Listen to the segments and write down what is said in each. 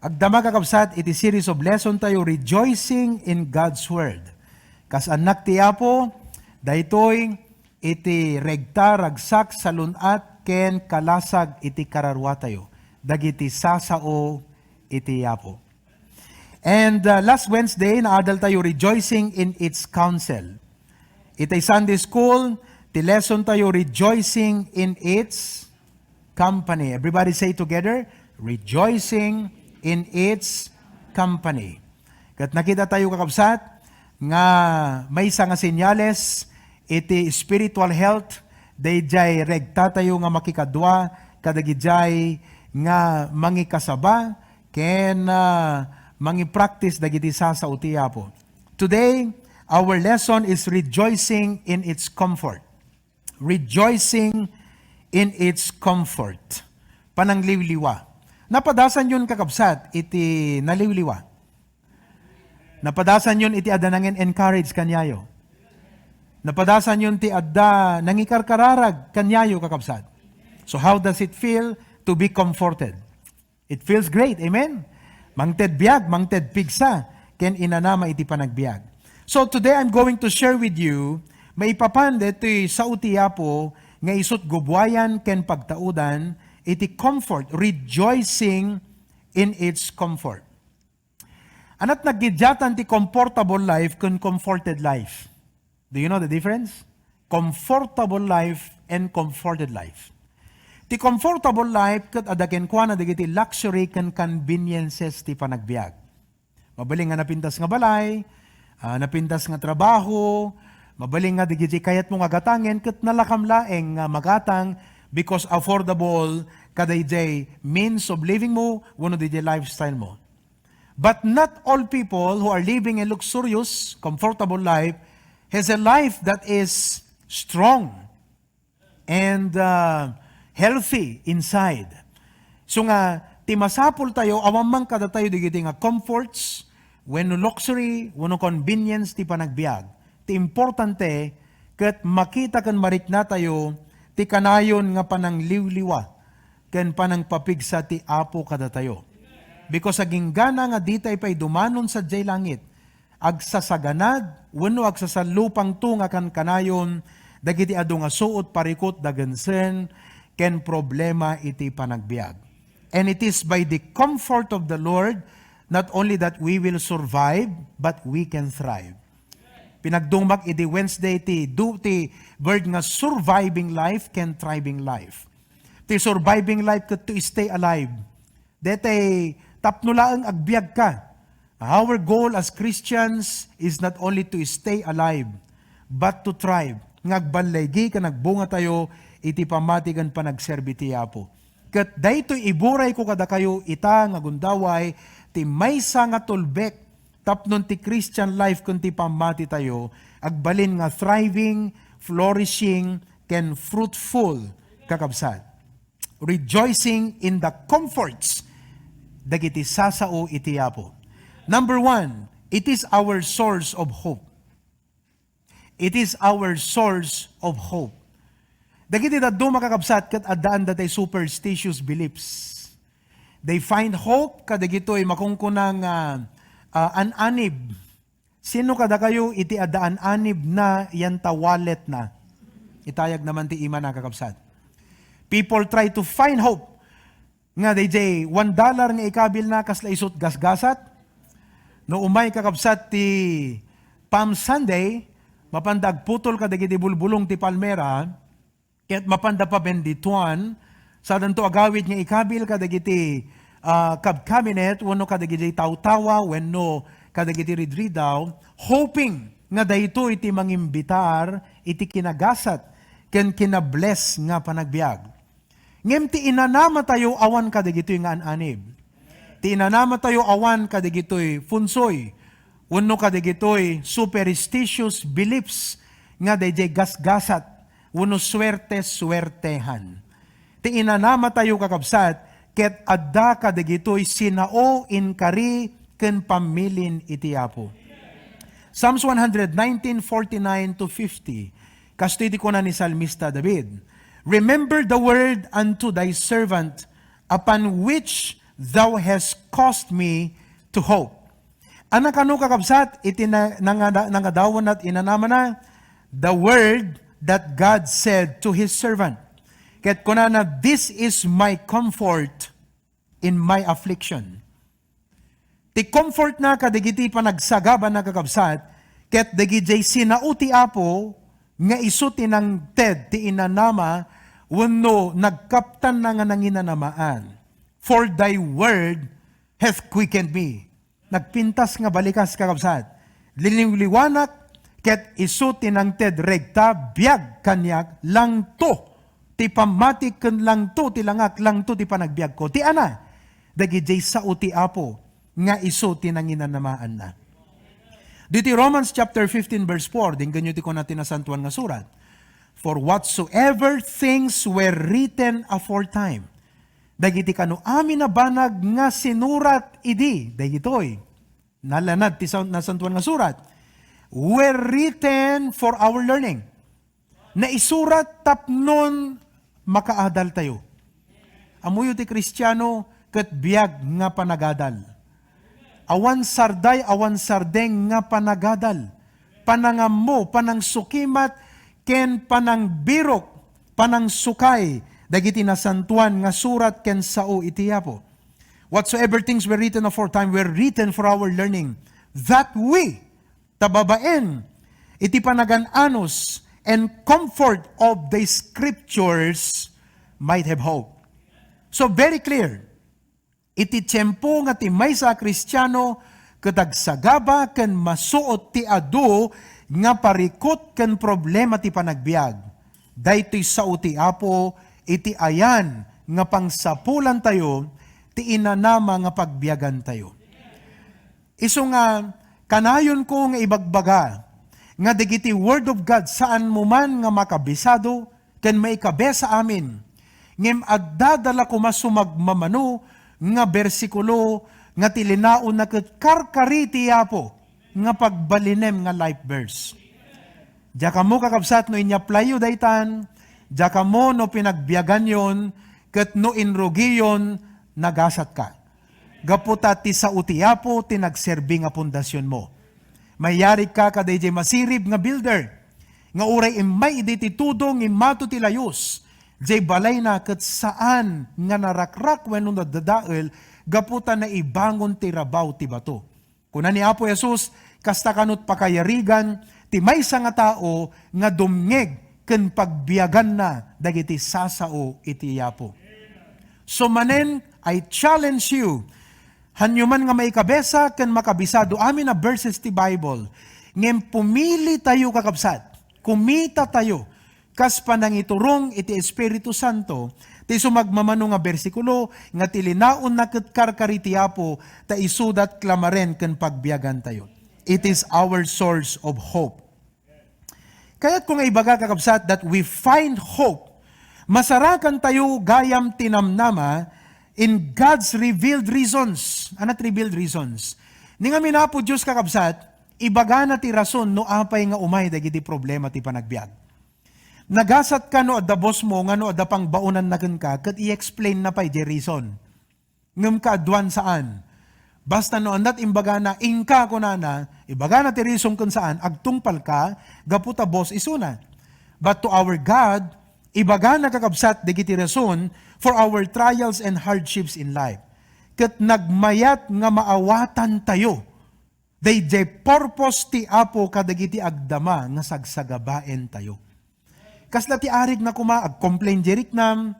Agdama kakabsat, iti series of lesson tayo, rejoicing in God's Word. Kas anak ti Apo, daytoy iti regta, ragsak, salunat, ken kalasag iti kararwa tayo. Dagiti sasao iti Apo. And last Wednesday, naadal tayo rejoicing in its counsel. Iti Sunday school, ti lesson tayo rejoicing in its company. Everybody say together, rejoicing in its company. Kat nakita tayo kakabsat, nga may isa nga senyales, iti spiritual health, dayjay regta tayo nga makikadwa, kadagijay nga mangikasaba, ken mangipractice dagiti sasa uti Apo. Today, our lesson is rejoicing in its comfort. Rejoicing in its comfort. Panangliwliwa. Napadasan yun kakabsat, iti naliwliwa. Napadasan yun iti adda nangin encourage kanyayo. Napadasan yun ti adda nangikarkararag kanyayo kakabsat. So how does it feel to be comforted? It feels great, amen? Mangted biag, mangted pigsa, ken inanama iti panagbiag. So today I'm going to share with you, maipapande ti sa uti Apo, nga isut gubwayan ken pagtaudan, iti comfort, rejoicing in its comfort. Anat naggidyatan ti comfortable life kun comforted life. Do you know the difference? Comfortable life and comforted life. Ti comfortable life ket adaken kuana dagiti luxury ken conveniences ti panagbiag. Mabaling nga napintas nga balay, napintas nga trabaho, mabaling nga digiti kayat mo nga gatangen ket nalakamlaeng nga magatang because affordable kadayjay means of living mo, wano dijay lifestyle mo. But not all people who are living a luxurious, comfortable life has a life that is strong and healthy inside. So nga, timasapol tayo, awamang kada tayo digiti nga comforts, wano luxury, wano convenience, ti panagbiag. Ti importante, kat makita kan marikna tayo, ti kanayon nga panangliwliwa, ken panangpapigsa ti Apo kada tayo. Because aging gana nga ditay pa'y dumanon sa jay langit, agsasaganad, wano agsasalupang tunga kan kanayon, dagiti adu nga suot parikot dagansen, ken problema iti panagbiag. And it is by the comfort of the Lord, not only that we will survive, but we can thrive. Pinagdungmak iti Wednesday ti word nga surviving life can thriving life. Ti surviving life ket to stay alive. Dete tapnulaeng agbiag ka. Our goal as Christians is not only to stay alive, but to thrive. Ngagballaygi ka nagbunga tayo, iti pamatigan pa nagserbi ti Apo. Ket daytoy iburay ko kada kayo ita nga gundaway, ti maysa nga tulbek, tapnon ti Christian life kun ti pamati tayo, agbalin nga thriving, flourishing, ken fruitful kakabsat. Rejoicing in the comforts, dagiti sasao iti Apo. Number 1, it is our source of hope. It is our source of hope. Dagiti daddo makakabsat ket addaan datay superstitious beliefs. They find hope kadagitoy makungkunang ananib. Sino kada kayo iti adaan anib na yan tawalet na? Itayag naman ti ima na kakabsat. People try to find hope. Nga DJ, $1 nga ikabil na kasla isot gasgasat. No umay kakabsat ti Palm Sunday, mapandag putol kadagiti bulbulong ti palmera, ket mapanda pa bendituan, sa danto agawid nga ikabil kadagiti cabinet, wano kadagiti tawtawa, wano kadagiti ridridaw, hoping nga dayto iti mangimbitar, iti kinagasat, ken kinabless nga panagbiag. Ngem ti inanama tayo awan kadagito nga ananib. Ti inanama tayo awan kadagitoy funsoy, wano kadagitoy superstitious beliefs, nga dayjay gasgasat, wano swerte-swertehan. Ti inanama tayo kakabsat, ket adda kadagitoy sinao inkari ken pamilin iti Apo. Psalms 119:49-50. Kasto iti kuna ni Salmista David. Remember the word unto thy servant, upon which thou hast caused me to hope. Anak ano kakabsat, iti nangadawon at inanaman na, the word that God said to His servant. Ket kunana, this is my comfort in my affliction. Ti comfort na kadigiti panagsagaban na kakabsat, ket dagiti sinauti apo, nga isuti ng TED, ti inanama, wano nagkaptan na nga nanginanamaan. For thy word hath quickened me. Nagpintas nga balikas kakabsat. Liliwanak, ket isuti ng TED, regta, biag kanyak, lang to. Ti pamatik ken lang to, ti langak, lang to, ti panagbiag ko. Ti ana, dagiti sa uti apo, nga isuti nanginanamaan na. Dito Romans chapter 15 verse 4, din ganyo ti ko natin nasantuan nga surat. For whatsoever things were written aforetime, dagiti kanu amin na banag nga sinurat idi, dagitoy, nalanad ti nasantuan nga surat, were written for our learning. Na isurat tapnon makaadal tayo. Amuyo ti Kristiyano ket biag nga panagadal. Awan sarday, awan sardeng nga panagadal. Panangammo, panang sukimat, ken panang birok, panang sukay, dagiti nasantuan nga surat ken sao itiyapo. Whatsoever things were written aforetime were written for our learning, that we, tababaen, iti panagananos, and comfort of the scriptures might have hope. So very clear, iti tiyempo nga ti maysa Kristiyano kadagsagaba ken masuot ti adu nga parikot ken problema ti panagbiag. Daytoy sao ti Apo iti ayan nga pangsapulan tayo ti inanama nga pagbiagan tayo. Isu nga kanayon ko nga ibagbaga nga digiti word of God saan mo man nga makabisado ken maikabe sa amin. Ngem agdadala ko masumagmamano nga bersikulo nga tilinaon na karkariti apo nga pagbalinem nga life verse. Diya mo kakabsat no inyaplayo daytan, diya mo no pinagbiagan yon, ket no inrugi yon, nagasat ka. Gaputa ti sa utiapo, tinagserbi nga pundasyon mo. Mayari ka kaday masirib nga builder, nga uray imay idititudong imato ti layos, jay balay na ket saan nga narakrak wenno nadadael gaputa na ibangon ti rabaw ti bato. Kuna ni Apo Jesus kasta kanut pakayarigan ti maysa nga tao nga dumngeg ken pagbiagan na dagiti sasao iti Apo. So manen I challenge you, hanyuman nga maikabesa ken makabisado amin na verses ti Bible, ngem pumili tayo kakabsat, kumita tayo kas panangiturong iti Espiritu Santo, ti sumagmamano nga bersikulo, nga tilinaon na karkariti Apo, ta isudat klamaren ken pagbiagan tayo. It is our source of hope. Kaya't kung ibaga kakabsat that we find hope, masarakan tayo gayam tinamnama in God's revealed reasons. Anat revealed reasons? Nga minapo Diyos kakabsat, ibaga na ti rason no apay nga umay dagiti problema ti panagbiag. Nagasat ka no adda boss mo, nga no adda pang baunan na ka, kat i-explain na pa di reason. Ngam ka adwan saan. Basta no andat imbaga na, ingka ko na, ibaga na ti reason kung saan, agtungpal ka, gaputa boss isuna. But to our God, ibaga na kakabsat digiti reason for our trials and hardships in life. Kat nagmayat nga maawatan tayo. They purpose ti Apo kadagiti agdama nga sagsagabaen tayo. Kasla ti arig na ag-complain jerik nam,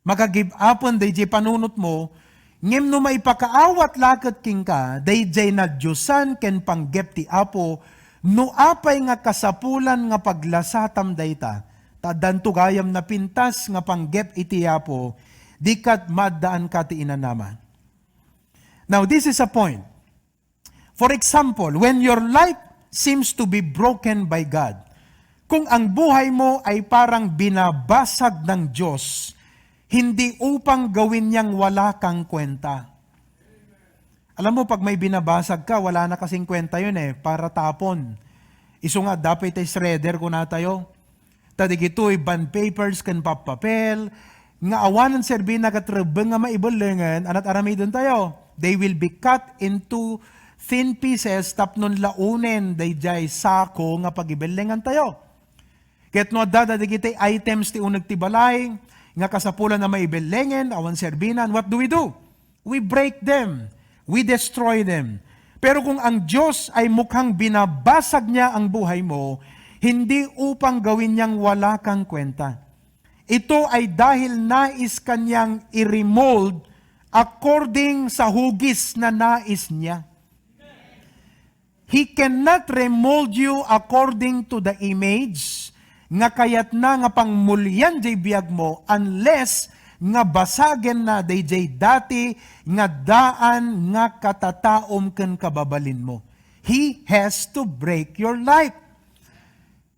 maka-give upon day panunot mo, ngem no maipakaawat lakat king ka, day na Diyosan ken panggep ti Apo, no apay nga kasapulan nga paglasatam dayta, tadan tugayam na pintas nga panggep iti Apo, dikat maddaan ka ti inanama. Now this is a point. For example, when your life seems to be broken by God, kung ang buhay mo ay parang binabasag ng Diyos, hindi upang gawin niyang wala kang kwenta. Alam mo, pag may binabasag ka, wala na kasing kwenta yun para tapon. Iso nga, dapat ay shredder ko na tayo. Tadigito'y bond papers kan papapel, nga awanan serbina katrabeng nga maibulengan, anat aramidon tayo. They will be cut into thin pieces, tapnon launen, dayjay sako nga pagibelengan tayo. Ket no dadada kitay items ti unag ti balay, nga kasapulan na maibelengan, awan serbinan, what do? We break them. We destroy them. Pero kung ang Diyos ay mukhang binabasag niya ang buhay mo, hindi upang gawin niyang wala kang kwenta. Ito ay dahil nais kanyang i-remold according sa hugis na nais niya. He cannot remold you according to the image nga kayat na nga pangmulyan jay biyag mo unless nga basagen na dayjay dati nga daan nga katataom ken kababalin mo. He has to break your life.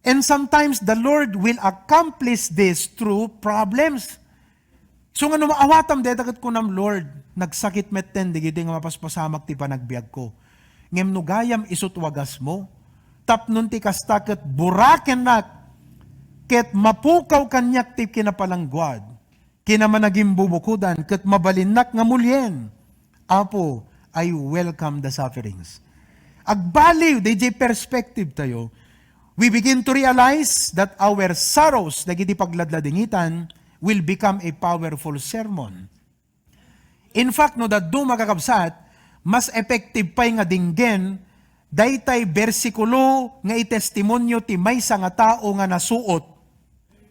And sometimes the Lord will accomplish this through problems. So nga maawatam detakat ko nam Lord, nagsakit metten digiti nga mapaspasamak ti panagbiag ko. Ngem no gayam isut wagas mo, tapnon ti kastaket buraken nak, ket mapukaw kanyak ti kinapalangguad, kinamanagim bubukudan, ket mabalinnak nga mulyen. Apo, I welcome the sufferings. Agbaliw, DJ perspective tayo, we begin to realize that our sorrows, dagiti pagladladingitan, will become a powerful sermon. In fact, no, daddo makakabsat, mas effective pa'y nga dinggen, daytay bersikulo nga itestimonyo ti maysa nga tao nga nasuot,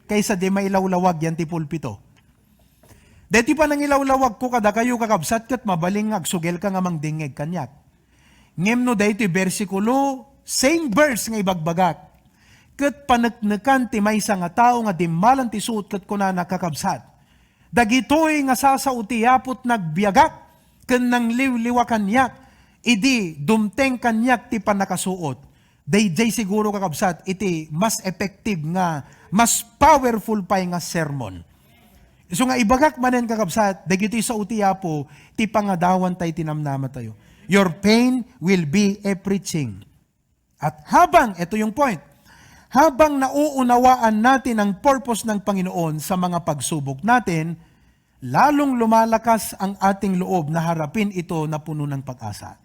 kaysa di mailawlawag yan ti pulpito. Dati pa nang ilawlawag ko kada kayo kakabsat kat mabaling agsugel ka nga mangdingeg kanyak. Ngem no daytoy bersikulo, same verse nga ibagbagak, ket paneknekan ti maysa nga tao nga dimmalan ti suot ket kuna nakakabsat. Dagitoy nga sasautiyapot nagbiagak ken nang liwliwa kanyak idi dumteng kanyak ti panakasuot. Dayjay siguro kakabsat iti mas effective nga mas powerful pa nga sermon. So nga ibagak manen kakabsat dagitoy sa utiyapo ti pangadawan tay tinamnama tayo. Your pain will be a preaching. At habang ito yung point, habang nauunawaan natin ang purpose ng Panginoon sa mga pagsubok natin, lalong lumalakas ang ating loob na harapin ito na puno ng pag-asa.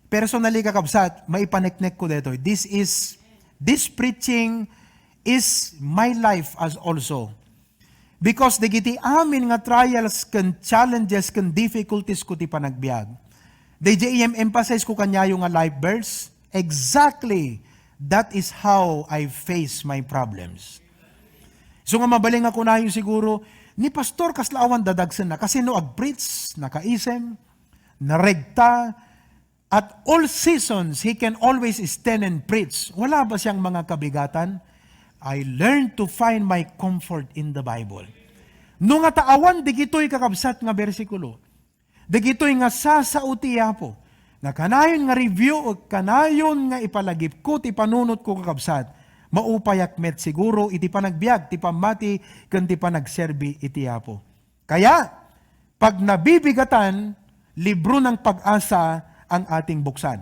Personally kakabsat, maipaneknek ko dito. This preaching is my life as also. Because digiti amin nga trials kan challenges kan difficulties ko ti panagbiag. DJ emphasize ko kanya yung life verse. Exactly. That is how I face my problems. So nga mabaling ako na yung siguro, ni Pastor kaslaawan dadagsan na, kasi no ag-preach, nakaisem, naregta, at all seasons, he can always stand and preach. Wala ba siyang mga kabigatan? I learned to find my comfort in the Bible. No nga taawan, digito'y kakabsat nga bersikulo. Digito'y nga sasautiya po. Na kanayon nga review o kanayon nga ipalagip ko, ti panunot ko kakabsat, maupayak met siguro, iti panagbiag, ti pamati, kan ti panagserbi, iti apo. Kaya, pag nabibigatan, libro ng pag-asa ang ating buksan.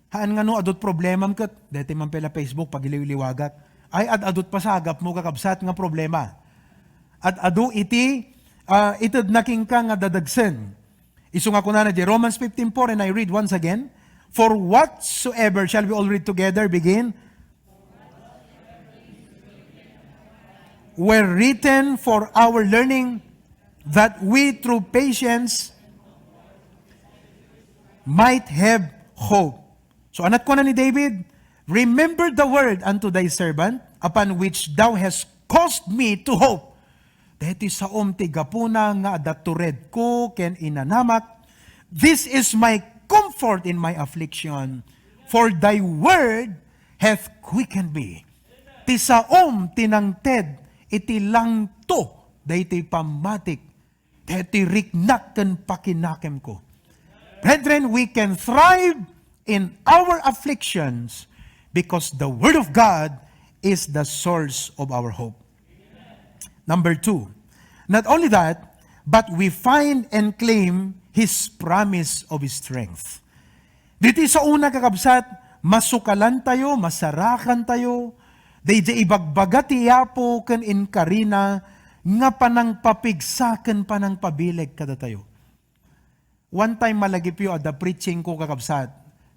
Haan nga no, adot problemam kat, deti man pala Facebook, pag iliwagak, ay adot pasagap mo kakabsat nga problema. At adu iti, itad naking ka nga dadagsen. Iso nga kuna na di Romans 15:4 and I read once again. For whatsoever, shall we all read together, begin? Were written for our learning, that we through patience might have hope. So anat ko na ni David, remember the word unto thy servant, upon which thou hast caused me to hope. Deti sa ti gapuna nga adatured ko ken inanamak. This is my comfort in my affliction, for thy word hath quickened me. Ti saom tinangted iti langto daytoy pamatik. Deti riknak ken pakinakem ko. Brethren, we can thrive in our afflictions because the word of God is the source of our hope. Number 2, not only that, but we find and claim His promise of His strength. Dito sa una kakabsat, masukalan tayo, masarakan tayo, dayjay ibagbaga ti Apo ken inkarina, nga panang papigsaken panang pabileg kada tayo. One time malagipyo at the preaching ko kakabsat.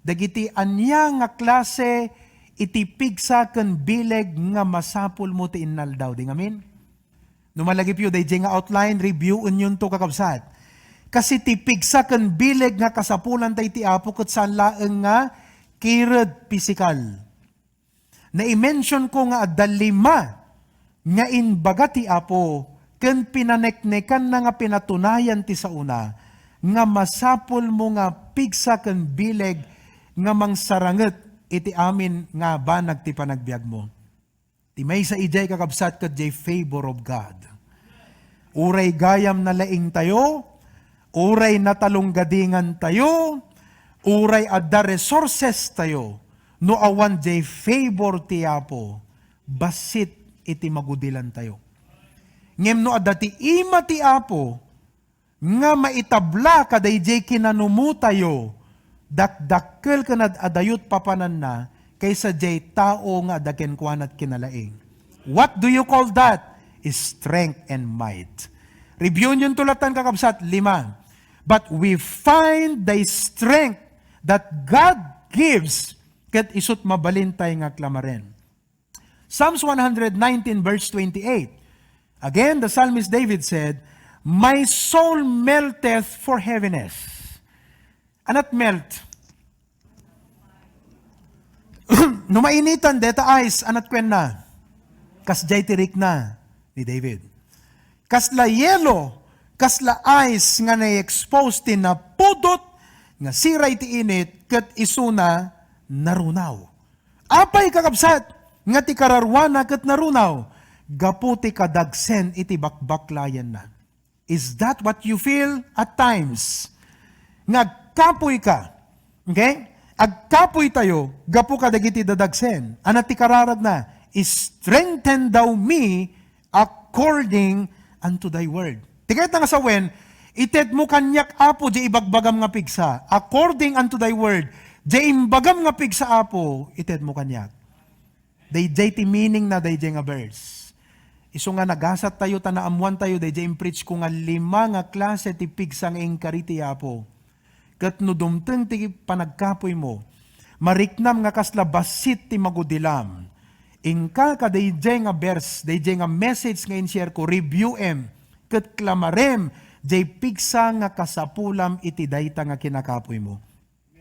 Dagiti anya nga klase iti pigsaken bileg nga masapul mo ti innal daw. Di ngamin? Numalagipyo day nga outline, reviewin yun to kakabsat. Kasi ti pigsaken bileg nga kasapulan tay ti Apo ket saan laeng nga kired physical. Na-i-mention ko nga adda 5 nga inbaga ti Apo ken pinaneknekan na nga pinatunayan ti sauna nga masapul mo nga pigsa ken bileg nga mangsaranget iti amin nga banag ti panagbiag mo. Ti may sa ijay kakabsat ket jay favor of God. Uray gayam na laing tayo, uray natalunggadingan tayo, uray adda resources tayo, no awan jay favor ti Apo, basit iti magudilan tayo. Ngem no adda ti ima ti Apo, nga maitabla kaday jay kinanumu tayo, dakdakkel kanad adayot papanan na, kaysa jay tao nga adaken kuan at kinalaing. What do you call that? Is strength and might. Review yun tulatan kakabsat, 5. But we find the strength that God gives, ket isut mabalintay nga klamaren. Psalms 119 verse 28. Again, the psalmist David said, my soul melteth for heaviness. Anat melt? Numainitan, deta ice, anat kwen na? Kasjay tirik na ni David. Kasla yelo, kasla ice nga na-expose ti na pudot, nga siray ti init, ket isuna narunaw. Apay kakabsat, nga ti kararwana ket narunaw, gaputi kadagsen iti bakbaklayan na. Is that what you feel at times? Nagkapoy ka. Okay? Agkapoy tayo, gapu ka dagiti dadagsen. Anat ti kararag na, strengthen thou me according unto thy word. Tikait nga sa wen, ited mo kanyak Apo, di ibagbagam nga pigsa. According unto thy word, di imbagam nga pigsa Apo, ited mo kanyak. Day ti meaning na day nga verse. Iso nga nagasat tayo, tanaamuan tayo, day preach ko nga 5 nga klase ti pigsang engkariti Apo. Kat no dumteng ti panagkapoy mo, mariknam nga kasla basit ti magudilam. Ingka ka day nga verse, day nga message nga in-share ko, review em, kat klamarem, day pigsa nga kasapulam iti dayta nga kinakapoy mo.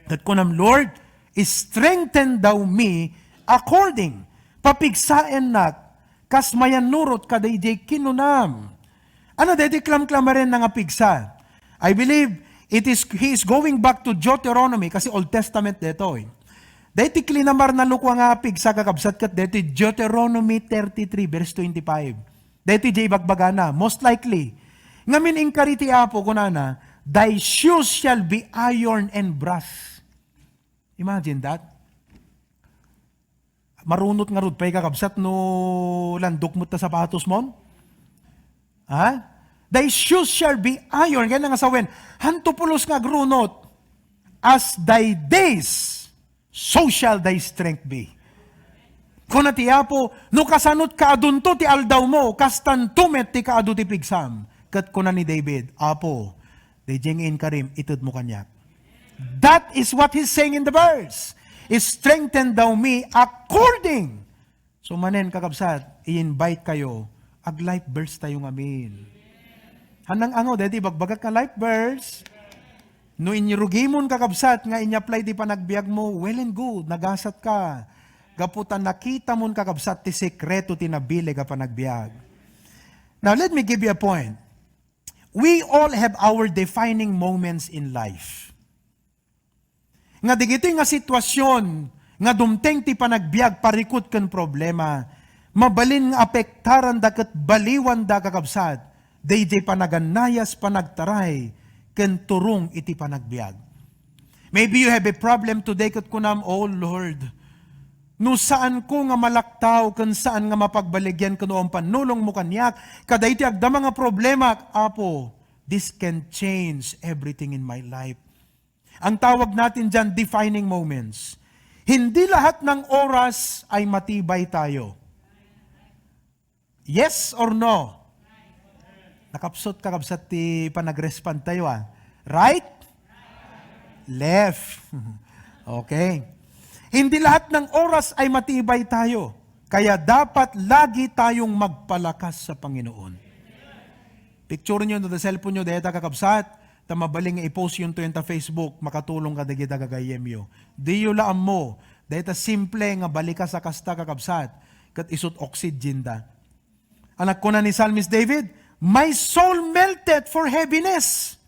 Kat kunam, Lord, strengthen thou me according, papigsaen nak, kas mayan nurot kaday jay kinunam. Ano deti klam-klamaren na nga pigsa? I believe he is going back to Deuteronomy kasi Old Testament deto. Deti klinamar na lukwa nga pigsa kakabsat kat deti Deuteronomy 33 verse 25. Deti jay bagbagana, most likely. Ngamin inkariti Apo kunana, thy shoes shall be iron and brass. Imagine that. Marunot nga rod, pa'y kakabsat no landok mo ta sapatos mo? Ha? Thy shoes shall be iron. Kaya nga sawen, hantupulos nga grunot. As thy days, so shall thy strength be. Kung ti Apo, no kasanot ka adunto ti aldaw mo, kastan tumet ti kaadu ti pigsam. Kat kuna ni David, Apo, day jengin karim, itod mo kanyak. That is what he's saying in the verse. Strengthen thou me according. So manen kakabsat, i-invite kayo, ag life verse tayo ngamin. Hanang angaw, dati bagbagat ka life verse. No inyurugimon kakabsat, nga in-apply di panagbiag mo, well and good, nagasat ka. Gaputan nakita mon kakabsat, ti sekreto tinabili ka panagbiag. Now let me give you a point. We all have our defining moments in life. Nga digito nga sitwasyon, nga dumteng ti panagbiag parikot ken problema, mabalin nga apektaran da ket baliwan da kakabsat, dayjay panaganayas panagtaray, ken turong iti panagbiag. Maybe you have a problem today ket kunam, oh Lord, no saan ko nga malaktaw, ken saan nga mapagbaligyan kuno ang panulong mo kanyak, kaday ti agda mga problema, Apo, this can change everything in my life. Ang tawag natin dyan, defining moments. Hindi lahat ng oras ay matibay tayo. Yes or no? Nakapsot kakabsat ti panag-respond tayo Right? Left. Okay. Hindi lahat ng oras ay matibay tayo. Kaya dapat lagi tayong magpalakas sa Panginoon. Picture nyo na cellphone nyo, dahil kakabsat, tamabaling i-post yun to yung Facebook, makatulong ka dagita gagayem yo. Di yun laam mo, dahil simple nga balika sa kasta kakabsat, kat isut oxygen da. Anak ko na ni Psalmist David, my soul melted for heaviness.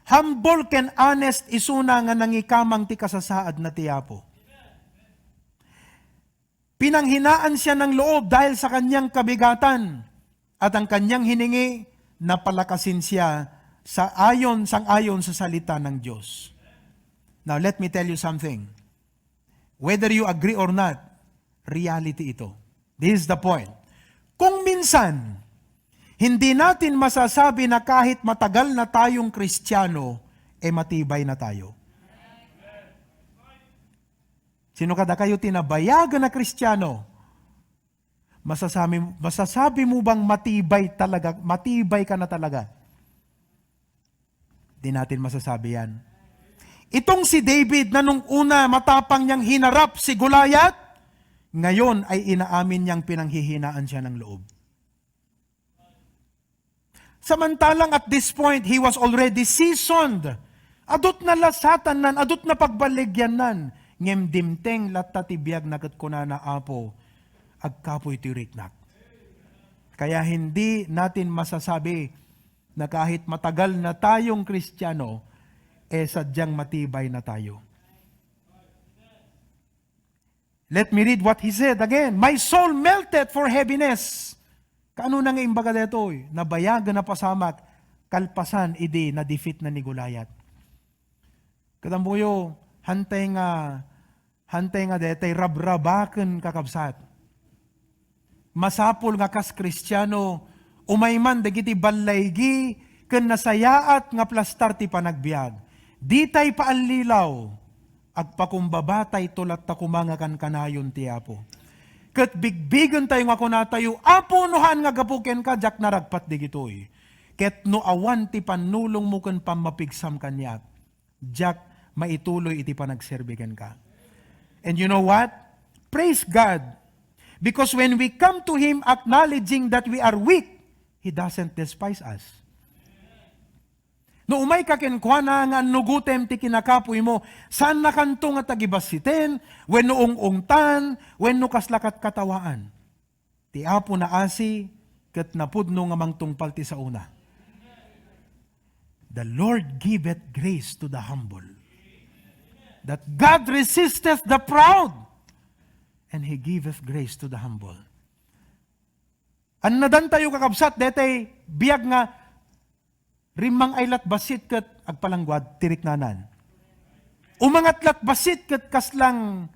Humble and honest isuna nga nangikamang ti kasasaad na tiyapo. Pinanghinaan siya ng loob dahil sa kanyang kabigatan at ang kanyang hiningi na palakasin siya sang-ayon sa salita ng Diyos. Now let me tell you something. Whether you agree or not, reality ito. This is the point. Kung minsan, hindi natin masasabi na kahit matagal na tayong Kristiyano, matibay na tayo. Sino kada kayo tinabayagan na Kristiyano? Masasabi mo bang matibay ka na talaga? Di natin masasabi yan. Itong si David na nung una matapang niyang hinarap si Goliath, ngayon ay inaamin niyang pinanghihinaan siya ng loob. Samantalang at this point, he was already seasoned. Adot na lasatan nan, adot na pagbaligyan nan. Ngem dimteng latatibiyag nagat ko na apo, agkapoy tiriknak. Kaya hindi natin masasabi na kahit matagal na tayong Kristiyano, sadyang matibay na tayo. Let me read what he said again. My soul melted for heaviness. Kaano na nga imbaga dito? Nabayagan na pasamak, kalpasan, idi, na-defeat na ni Goliath. Kadambuyo, hantay nga detay rabrabaken kakabsat. Masapol nga kas Kristiyano, umayman dagiti balaygi, ken nasayaat nga plastar ti panagbiag. Ditay paanlilaw, agpakumbabatay tulat ta kumanga kan kanayon ti Apo. Ket bigbigen tayo nga kunatayo, Apo nohan nga gapuken ka, jak naragpat digitoy. Ket no awan ti panulong mo ken pamapigsam kanyak, jak maituloy iti panagserbigan ka. And you know what? Praise God. Because when we come to Him acknowledging that we are weak, He doesn't despise us. No umay kakenkwana nga nugutem ti kinakapoy mo, saan na kanto nga tagibasiten, when noong ungtan, when no kaslakat katawaan. Ti Apo na asi, ket napudno nga mangtungpal ti sa una. The Lord giveth grace to the humble. That God resisteth the proud, and He giveth grace to the humble. An nadan tayo kakabsat, detay biyag nga, rimang aylat basit ket agpalangguad, tiriknanan. Umangatlat basit ket kaslang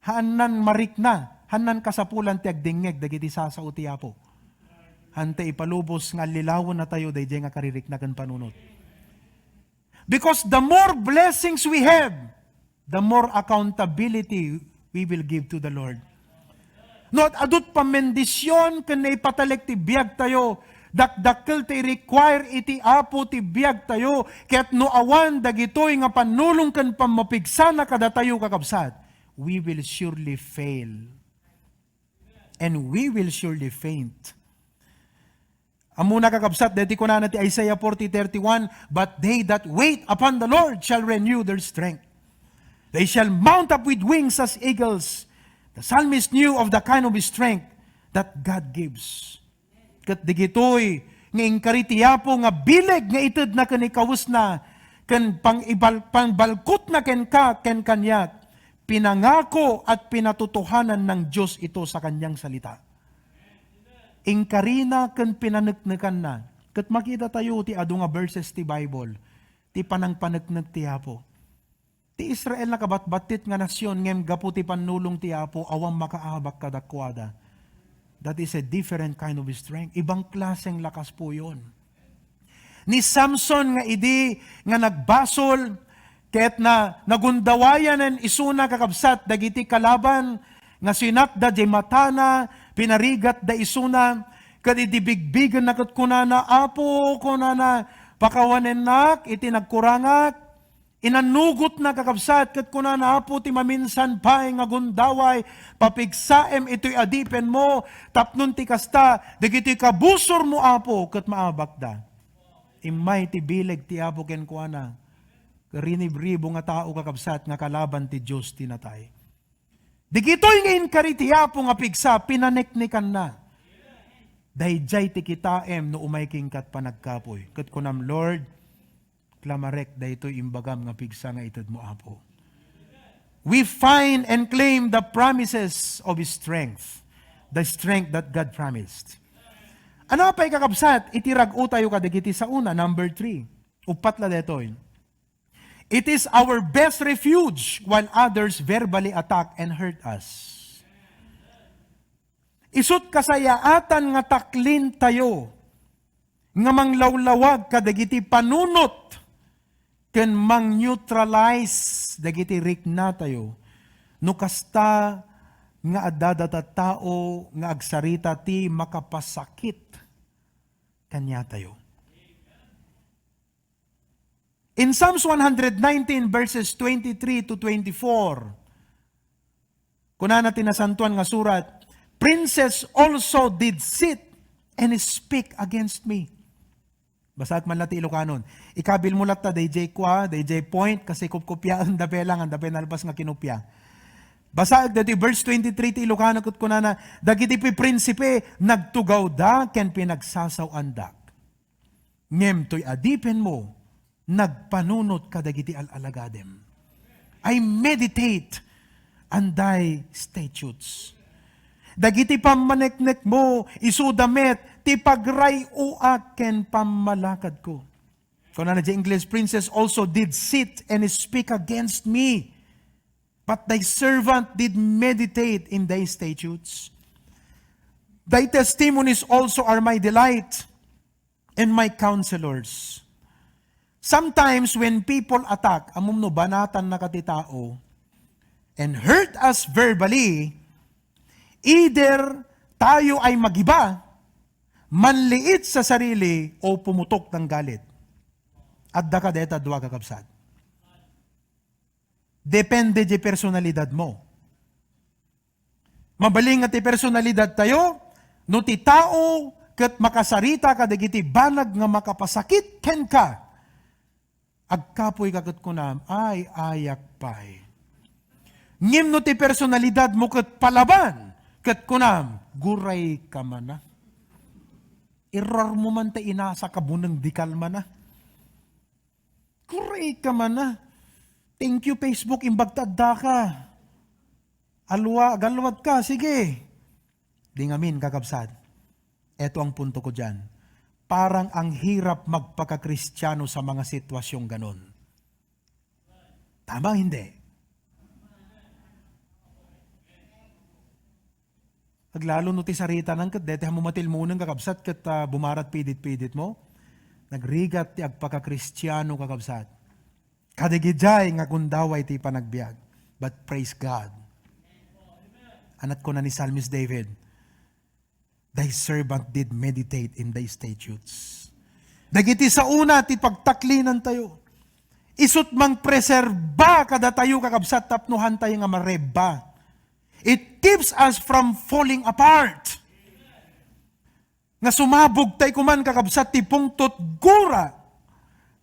haanan marikna, hanan kasapulan ti agdingeg, dagiti sasao ti Apo. Hante ipalubos nga lilawon na tayo, dayjay nga kaririknagan panunot. Because the more blessings we have, the more accountability we will give to the Lord. No, at adut pamendisyon ken ipatalik ti biag tayo, dakdakkel ti require iti Apo ti biag tayo, ket no awan dagitoy nga panulong ken pamapigsana kada tayo kakabsat, we will surely fail. And we will surely faint. Amuna kakabsat, deti ko na ti Isaiah 40:31, but they that wait upon the Lord shall renew their strength. They shall mount up with wings as eagles. The psalmist knew of the kind of strength that God gives. Kat digitoy, nga inkaritiyapo nga bileg nga ited na kanikawus na, kan pangbalkot na ken kanyak, pinangako at pinatutuhanan ng Diyos ito sa kanyang salita. Inkarina ken pinaneknekan na. Kat makita tayo ti adu nga verses ti Bible, ti panangpaneknek ti Apo. Ti Israel na kabatbatit nga nasyon, ngem gapu ti panulong ti Apo, awang makaabak kadakwada. That is a different kind of strength. Ibang klaseng lakas po yun. Ni Samson nga idi, nga nagbasol, ket na nagundawayan en isuna kakabsat, dagiti kalaban, nga sinat da di matana, pinarigat da isuna, Kad iti bigbigan na kat kunana, apo kunana, pakawanen nak, iti nagkurangak, inanugot na kakabsat, kat kunana, apo ti maminsan pa'y nga gundaway, papigsaem ito'y adipen mo, tapnon ti kasta, dagito'y kabusor mo apo, kat maabak da. Imay ti bileg ti apo ken kuana, karinibribo nga tao kakabsat, nga kalaban ti Diyos tinatay. Digito'y nga inkariti apo nga pigsa, pinaneknikan na. Dayjay ti kitaem no umay king kat panagkapoy. Kat kunam Lord, klamarek daytoy imbagam nga pigsa nga ited mo apo. We find and claim the promises of His strength. The strength that God promised. Ano pa'y kakabsat? Itirag-o tayo kadagiti sa una, number 3. Upat la detoy. It is our best refuge while others verbally attack and hurt us. Isut kasayaatan nga taklin tayo, nga manglawlawag kadagiti panunot, ken mang-neutralize dagiti rikna tayo, no kasta nga adadata tao nga agsarita ti makapasakit kanya tayo. In Psalms 119 verses 23 to 24, kuna natin nasantuan nga surat, princes also did sit and speak against me. Basag man lati Ilocanon. Ikabil mo lata, DJ kwa, DJ point, kasi kupkupya ang dape lang, ang dape nalpas nga kinupya. Basag dati verse 23 ti Ilocano kut kunana, dagiti pi prinsipe, nagtugaw da, ken pinagsasaw andak. Ngem to'y adipen mo, nagpanunot kadagiti alalagadem. I meditate on thy statutes. Dagiti pamaneknek mo, isudamet, ti pagray-uak ken pamalakad ko. Kung na English, princes also did sit and speak against me, but thy servant did meditate in thy statutes. Thy testimonies also are my delight and my counselors. Sometimes when people attack, amum no banatan na katitao, and hurt us verbally, either tayo ay magiba, manliit sa sarili, o pumutok ng galit. At da kadeta dua kakabsat. Depende di personalidad mo. Mabaling at di personalidad tayo, no ti tao, kat makasarita ka, dagiti banag nga makapasakit, ken ka, agkapoy kagat ko na, ay ayak pa'y. Ngim no ti personalidad mo kat palaban, kat kunam, guray ka man na. Irar mo man ta inasa ka bunang dikal man na. Guray ka man na. Thank you Facebook, imbagtadda ka. Galwad ka, sige. Di ngamin kakabsad. Eto ang punto ko dyan. Parang ang hirap magpaka-Kristiyano sa mga sitwasyong ganon. Tama hindi? Naglalo no ti sarita ng kat, dete mo matilmunang kakabsat kat bumarat pidit-pidit mo, nagrigat ti agpaka-Kristiyano kakabsat. Kadigidjay nga kundaway ti panagbiag. But praise God. Anat ko na ni Psalmist David, thy servant did meditate in thy statutes. Dagiti sa una, ti pagtaklinan tayo. Isut mang preserba kada tayo kakabsat tapnuhan tayo nga mareba. It keeps us from falling apart. Nga sumabog tayo kuman kakabsat ti pungtot gura.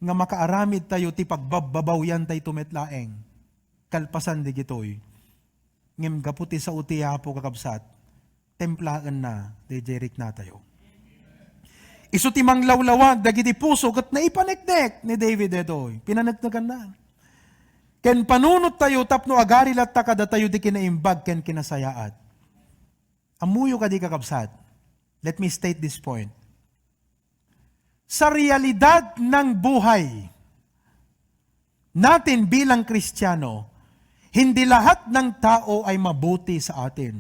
Nga makaaramid tayo ti pagbababawian tayo tumetlaeng. Kalpasan di gitoy. Ngem gaputi sa utiyapo kakabsat. Templaan na, DJ Rick na tayo. Isu timang lawlawag, dagiti puso, kat naipaneknek ni David ito. Pinanagnagan na. Ken panunot tayo, tapno agarilat ta kada tayo di kinaimbag, ken kinasayaat. Amuyo ka di kakabsat. Let me state this point. Sa realidad ng buhay natin bilang Kristiyano, hindi lahat ng tao ay mabuti sa atin.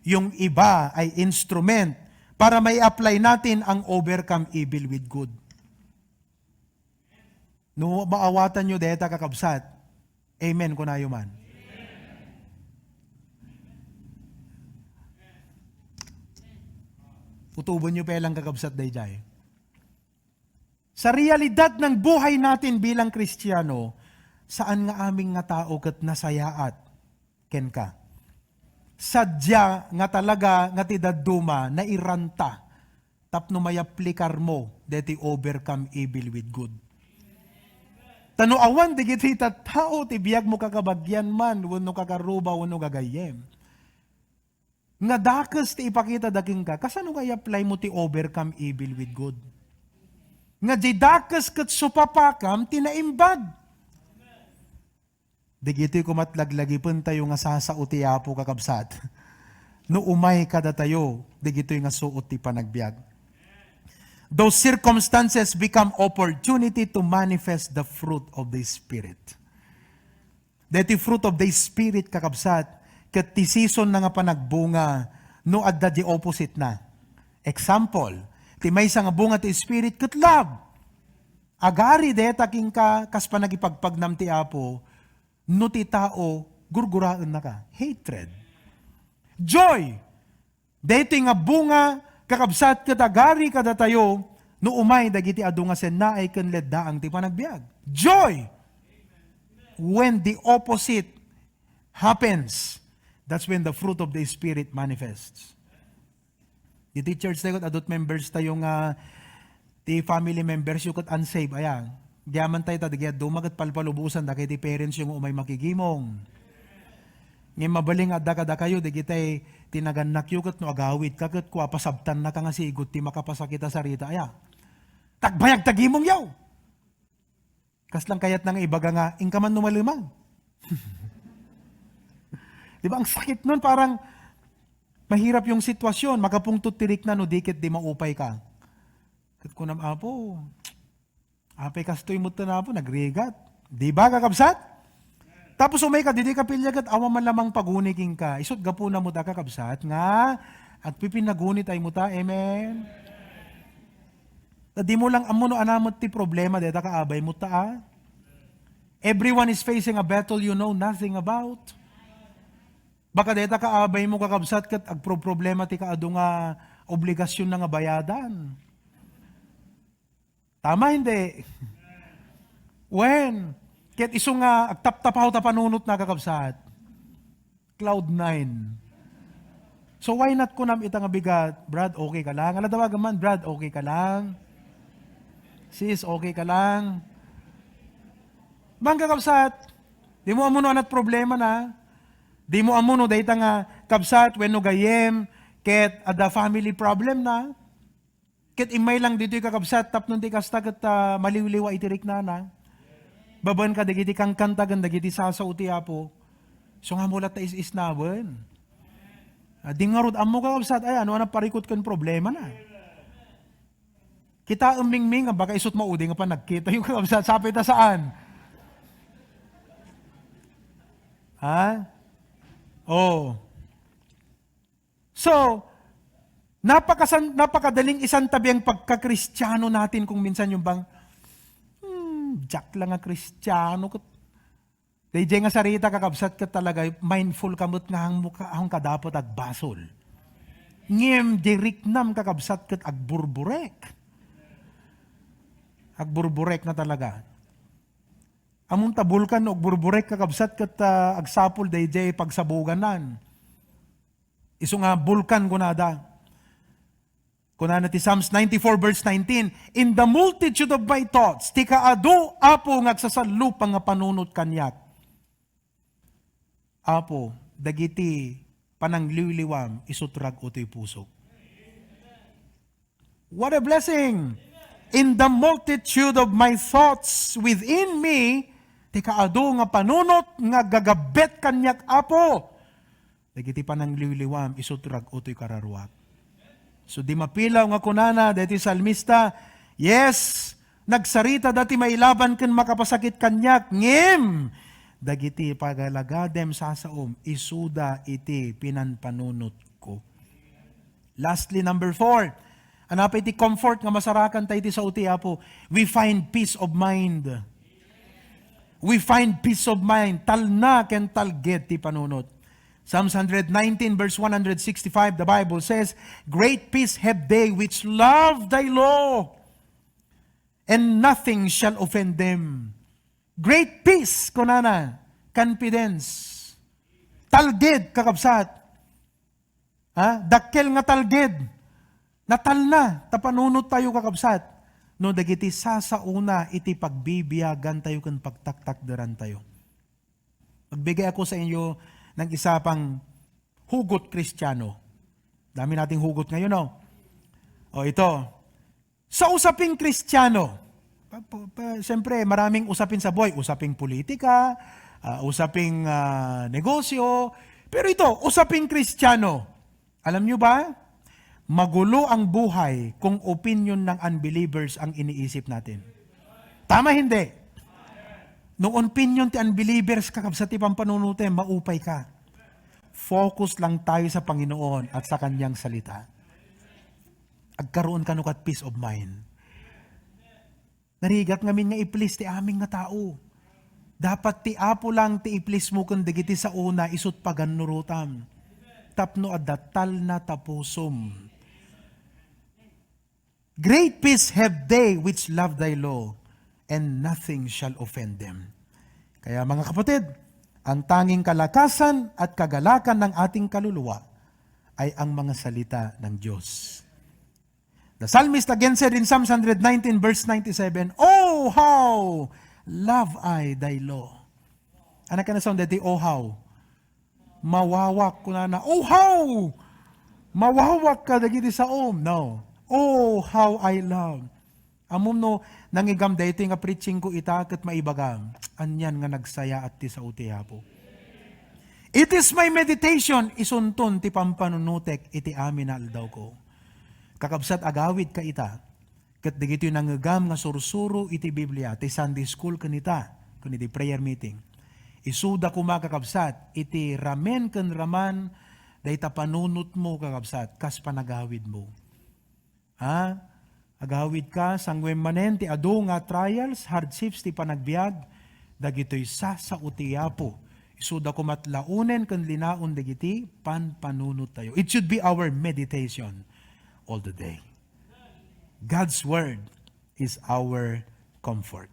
Yung iba ay instrument para may apply natin ang overcome evil with good. No, maawatan nyo deta kakabsat. Amen kunayo man. Utubon nyo pa lang kakabsat dayjay. Sa realidad ng buhay natin bilang Kristiyano, saan nga aming nga tao kat nasayaat, ken ka? Sadya nga talaga nga tidaduma na iranta, tapno mayaplikar mo, deti overcome evil with good. Tanuawan, di kita tao, tibiyag mo kakabagyan man, wano kakaruba, wano gagayem. Nga dakas ti ipakita daking ka, kasano kaya apply mo ti overcome evil with good? Nga di dakas kat supapakam, tinaimbag. Di gito'y kumatlaglagi pun tayo nga sasao ti Apo kakabsat. No umay kada tayo, di gito'y nga suot ti panagbiag. Those circumstances become opportunity to manifest the fruit of the Spirit. Deti fruit of the Spirit kakabsat, kat ti season na nga panagbunga, no adda di opposite na. Example, ti may nga bunga ti Spirit kat love. Agari deta king ka, kas panagipagpagnam ti Apo, no ti tao, gurguraan na ka. Hatred. Joy. Deti nga bunga, kakabsat katagari kada tayo, no umay dagiti adu nga sen naay ken leddaang ti panagbiag. Joy! When the opposite happens, that's when the fruit of the Spirit manifests. Diti church tayo, adult members tayo nga, ti family members yung kat unsaved, ayan. Diyaman tayo tadigyan, dumagat palpalubusan, daki ti parents yung umay makigimong. Ngayon mabaling adda kayo, di kita'y tinaganak yukat no agawid, kakat ko apasabtan na ka nga sigot, ti makapasakita sa rita, aya. Tagbayag tagimong yaw. Kas lang kayat nang ibaga nga, ingkaman numalimang. Di ba, ang sakit nun, parang mahirap yung sitwasyon, makapungtut tirik na, no dikit di maupay ka. Kat ko nam, Apo, apay kastoy mo na po, nagrigat. Di ba, kakabsat? Tapos umay ka, didi ka pilyagat, awa man lamang paguniking ka. Isot gapo na mo ta kakabsat nga, at pipinagunit ay mo ta, amen? Di mo lang amuno anamot ti problema, deta kaabay mo ta. Everyone is facing a battle you know nothing about. Baka deta kaabay mo kakabsat kat agproblema ti kaado nga obligasyon na nga bayadan. Tama hindi? When? Kahit iso nga, agtap-tapaw ta panunot na kakabsat. Cloud 9. So why not ko nam itang bigat? Brad, okay ka lang? Aladawagan man, Brad, okay ka lang? Sis, okay ka lang? Bang kakabsat? Di mo amuno anat problema na? Di mo amuno dahita nga kabsat, when no gayem, ket ada family problem na? Ket imay lang dito yung kakabsat, tapnon di kasta ket maliwliwa itirik na. Baban ka, dagiti kang kantagan, dagiti sasauti Apo. So nga mula ta is naban. Di nga rod, amo ka kabsat, ay ano na parikot kan problema na. Kita umingming, baka isot maudi nga pa nagkita yung kakabsat, sapit na saan? Ha? Oh. So, napakadaling isang tabi ang pagkakristyano natin kung minsan yung bang, Jack lang nga Kristiyano. Dahil nga sarita kakabsat ka talaga, mindful kamot nga ang kadapot ag basol. Ngem diriknam kakabsat kat agburburek. Agburburek na talaga. Among tabulkan o agburburek kakabsat kat agsapol dahil pagsabuganan. Iso nga bulkan kunada. Kunana ti Psalms 94 verse 19, in the multitude of my thoughts, ti kaado, Apo, ngagsasalupang nga panunot kanyak. Apo, dagiti panangliwliwam, isutrag utoy pusok. What a blessing! In the multitude of my thoughts within me, ti kaado nga panunot, nga gagabet kanyak, Apo. Dagiti panangliwliwam, isutrag utoy kararuak. So di mapilaw nga kunana, dati salmista, yes, nagsarita dati mailaban ken makapasakit kanyak, ngem, dagiti pagalagadem sasaom, isuda iti pinanpanunot ko. Lastly, number 4, anapay iti comfort nga masarakan tayo iti sa uti, Apo, we find peace of mind. We find peace of mind, talna ken talget ti panunot. Psalms 119 verse 165, the Bible says, great peace have they which love thy law, and nothing shall offend them. Great peace, kunana, confidence. Talged, kakabsat. Dakkel nga talged. Natal na, tapanunot tayo kakabsat. No, dagiti sasauna, iti pagbibiyagan tayo kan pagtaktakdaran tayo. Magbigay ako sa inyo ng isa pang hugot Kristiyano. Dami nating hugot ngayon, no? O ito, sa usaping Kristiyano, siyempre maraming usapin sa buhay, usaping politika, usaping negosyo, pero ito, usaping Kristiyano. Alam nyo ba? Magulo ang buhay kung opinion ng unbelievers ang iniisip natin. Tama hindi? Noong opinion ti unbelievers kakabsat ti pampanunutin, maupay ka. Focus lang tayo sa Panginoon at sa Kanyang salita. Agkaroon ka nukat peace of mind. Narigat ngamin nga iplis ti aming nga tao. Dapat ti apo lang ti iplis mo kung digiti sa una isut paganurutam. Tapno adatal na tapusom. Great peace have they which love thy law, and nothing shall offend them. Kaya mga kapatid, ang tanging kalakasan at kagalakan ng ating kaluluwa ay ang mga salita ng Diyos. The psalmist again said in Psalms 119 verse 97, oh how love I thy law. Ano ka na sound dati, oh how? Mawawak ko na, oh how! Mawawak ka dagiti sa no. Oh how I love. Amom no, nangigam dito nga preaching ko itakat maibagam. Anyan nga nagsaya at ti sa utihapo. It is my meditation, isunton ti pampanunutek iti amin na aldaw ko. Kakabsat agawid ka ita, kat digito yung nanggagam nga sursuro iti Biblia, ti Sunday school kanita, kuniti prayer meeting. Isuda ko kakabsat, iti ramen kan raman, dahi tapanunot mo kakabsat, kas panagawid mo. Agawid ka, sangwem manen, ti adu nga trials, hardships, ti panagbiag, dagito'y sa utiyapo. Isuda ko matlaunen kan linaon dagiti, panpanunot tayo. It should be our meditation all the day. God's word is our comfort.